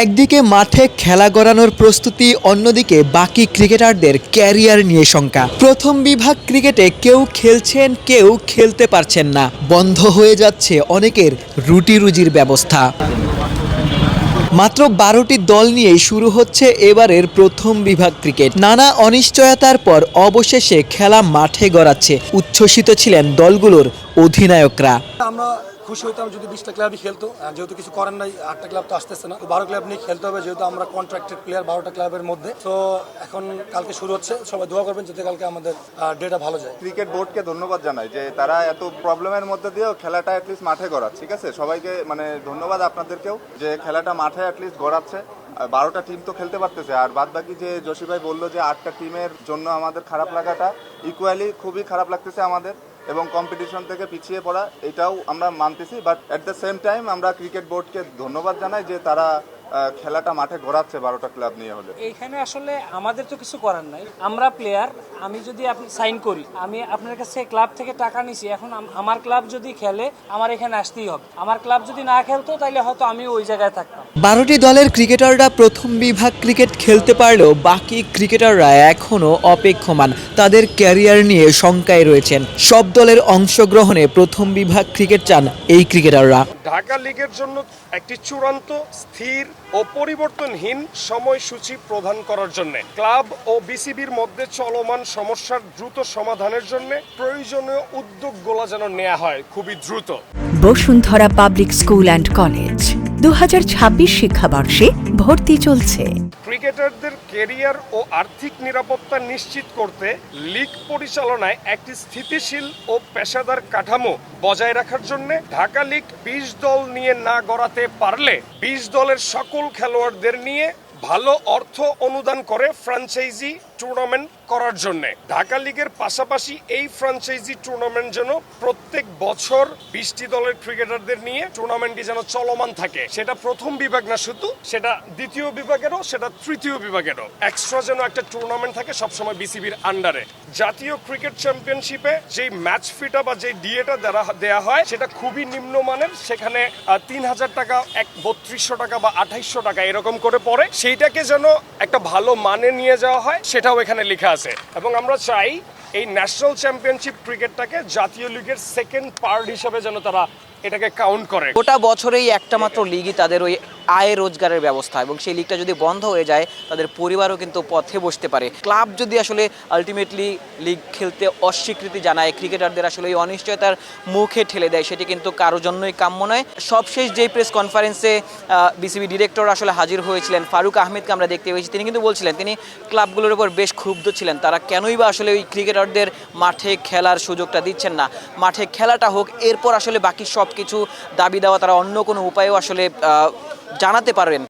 একদিকে মাঠে খেলা গড়ানোর প্রস্তুতি, অন্যদিকে বাকি ক্রিকেটারদের ক্যারিয়ার নিয়ে শঙ্কা। প্রথম বিভাগ ক্রিকেটে কেউ খেলছেন, কেউ খেলতে পারছেন না। বন্ধ হয়ে যাচ্ছে অনেকের রুটি রুজির ব্যবস্থা। মাত্র 12টি দল নিয়েই শুরু হচ্ছে এবারের প্রথম বিভাগ ক্রিকেট। নানা অনিশ্চয়তার পর অবশেষে খেলা মাঠে গড়াচ্ছে। উচ্ছ্বসিত ছিলেন দলগুলোর অধিনায়করা। আমরা খুশি হইতাম যদি 20টা ক্লাবই খেলতো, যেহেতু কিছু করার নাই, 8টা ক্লাব তো আসতেছে না, তো 12 ক্লাব নিয়ে খেলতে হবে, যেহেতু আমরা কন্ট্রাক্টেড প্লেয়ার 12টা ক্লাবের মধ্যে। তো এখন কালকে শুরু হচ্ছে, সবাই দোয়া করবেন যাতে কালকে আমাদের ডেটা ভালো যায়। ক্রিকেট বোর্ডকে ধন্যবাদ জানাই যে তারা এত প্রবলেমের মধ্যে দিয়েও খেলাটা অ্যাটলিস্ট মাঠে গড়াচ্ছে। ঠিক আছে, সবাইকে ধন্যবাদ আপনাদেরকেও যে খেলাটা মাঠে অ্যাটলিস্ট গড়াচ্ছে। 12টা টিম তো খেলতে পারতেছে, আর বাদ বাকি যে জসি ভাই বললো যে 8টা টিমের জন্য আমাদের খারাপ লাগাটা ইকুয়ালি খুবই খারাপ লাগতেছে আমাদের, এবং কম্পিটিশন থেকে পিছিয়ে পড়া এটাও আমরা মানতেছি। But at the same time আমরা ক্রিকেট বোর্ডকে ধন্যবাদ জানাই যে তারা খেলাটা মাঠে গড়াচ্ছে 12টা ক্লাব নিয়ে হলে। এইখানে আসলে আমাদের তো কিছু করার নাই, আমরা প্লেয়ার। আমি যদি আপনি সাইন করি, আমি আপনার কাছে ক্লাব থেকে টাকা নিছি, এখন আমার ক্লাব যদি খেলে আমার এখানে আসতেই হবে। আমার ক্লাব যদি না খেলতো তাহলে হয়তো আমি ওই জায়গায় থাকতাম। 12টি দলের ক্রিকেটাররা প্রথম বিভাগ ক্রিকেট খেলতে পারলেও বাকি ক্রিকেটাররা এখনও অপেক্ষমান। তাদের ক্যারিয়ার নিয়ে শঙ্কায় রয়েছেন। সব দলের অংশগ্রহণে প্রথম বিভাগ ক্রিকেট চান এই ক্রিকেটাররা। ঢাকা লিগের জন্য একটি চূড়ান্ত, স্থির ও পরিবর্তনহীন সময়সূচি প্রদান করার জন্য ক্লাব ও বিসিবির মধ্যে চলমান সমস্যার দ্রুত সমাধানের জন্য প্রয়োজনীয় উদ্যোগগুলো যেন নেওয়া হয় খুবই দ্রুত। Bashundhara public school and college 2026 শিক্ষাবর্ষে ভর্তি চলছে। ক্রিকেটারদের ক্যারিয়ার ও আর্থিক নিরাপত্তা নিশ্চিত করতে লিগ পরিচালনায় একটি স্থিতিশীল ও পেশাদার কাঠামো বজায় রাখার জন্য ঢাকা লিগ 20 দল নিয়ে না গড়াতে পারলে 20 দলের সকল খেলোয়াড়দের নিয়ে ভালো অর্থ অনুদান করে ফ্র্যাঞ্চাইজি টুর্নামেন্ট করার জন্য ঢাকা লিগের পাশাপাশি এই ফ্র্যাঞ্চাইজি টুর্নামেন্ট যেন প্রত্যেক বছর 20টি দলের ক্রিকেটারদের নিয়ে টুর্নামেন্টটি যেন চলমান থাকে। সেটা প্রথম বিভাগ না শুধু, সেটা দ্বিতীয় বিভাগেরও, সেটা তৃতীয় বিভাগেরও এক্সট্রা যেন একটা টুর্নামেন্ট থাকে সবসময় বিসিবির আন্ডারে। জাতীয় ক্রিকেট চ্যাম্পিয়নশিপে যেই ম্যাচ ফিটা বা যেই ডিএটা দেয়া হয় সেটা খুবই নিম্নমানের। সেখানে 3000 টাকা, 3200 টাকা বা 2800 টাকা এরকম করে পড়ে। সেইটাকে যেন একটা ভালো মানে নিয়ে যাওয়া হয় সেটাও এখানে লেখা আছে। এবং আমরা চাই এই ন্যাশনাল চ্যাম্পিয়নশিপ ক্রিকেটটাকে জাতীয় লিগের সেকেন্ড পার্ট হিসেবে যেন তারা এটাকে কাউন্ট করে। গোটা বছরেই একটা মাত্র লিগই তাদের ওই আয় রোজগারের ব্যবস্থা, এবং সেই লিগটা যদি বন্ধ হয়ে যায় তাদের পরিবারও কিন্তু পথে বসতে পারে। ক্লাব যদি আসলে আলটিমেটলি লিগ খেলতে অস্বীকৃতি জানায়, ক্রিকেটারদের আসলে এই অনিশ্চয়তার মুখে ঠেলে দেয়, সেটি কিন্তু কারোর জন্যই কাম্য নয়। সবশেষ যেই প্রেস কনফারেন্সে বিসিবি ডিরেক্টর আসলে হাজির হয়েছিলেন, ফারুক আহমেদকে আমরা দেখতে পেয়েছি, তিনি কিন্তু বলছিলেন তিনি ক্লাবগুলোর উপর বেশ ক্ষুব্ধ ছিলেন। তারা কেনই বা আসলে ওই ক্রিকেটারদের মাঠে খেলার সুযোগটা দিচ্ছেন না। মাঠে খেলাটা হোক, এরপর আসলে বাকি সব কিছু দাবি দেওয়া তারা অন্য কোনো উপায়েও আসলে জানাতে পারবেন।